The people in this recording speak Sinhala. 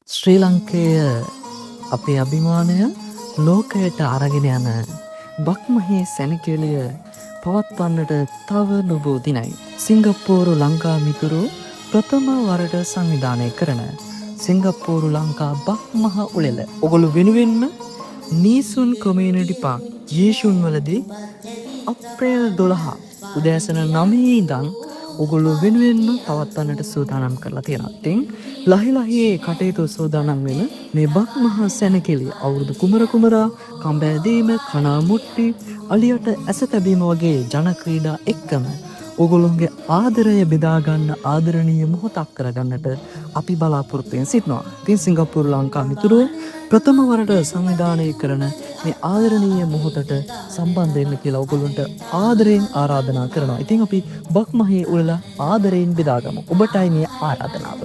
ශ්‍රී ලංකය අපේ අභිමානය ලෝකයට අරගෙන යන බක්මහේ සැනකෙලිය පවත්වන්නට තව නොබෝ දිනයි. සිංගප්පූරු ලංකා මිතුරු ප්‍රථම වරට සංවිධානය කරන සිංගප්පූරු ලංකා බක්මහ උළෙල ඔගොලු වෙනුවෙන්ම නීසුන් කොමියනිටි පාක් ජේෂුන් වලදී අප්‍රේල් 12 උදෑසන 9 ඉඳන් ඔගොල්ලෝ වෙනුවෙන්ම පවත්වන්නට සූදානම් කරලා තියෙනවා. ඉතින් ලහිලහියේ කටයුතු සූදානම් වෙන මේ බක් මහා සැනකෙළිය අවුරුදු කුමරා කම්බෑදීම කනා මුට්ටි අලියට ඇස තැබීම වගේ ජන ක්‍රීඩා එක්කම ඔගොල්ලොන්ගේ ආදරය බෙදා ගන්න ආදරණීය මොහොතක් කරගන්නට අපි බලාපොරොත්තු වෙන සිටිනවා. ඉතින් සිංගප්පූරු ලංකා මිතුරෝ ප්‍රථම වරට සංවිධානය කරන මේ ආදරණීය මොහොතට සම්බන්ධ වෙන්න කියලා ඔයගොල්ලන්ට ආදරයෙන් ආරාධනා කරනවා. ඉතින් අපි බක්මහේ උළෙල ආදරයෙන් බෙදාගමු. ඔබටයි මේ ආරාධනාව.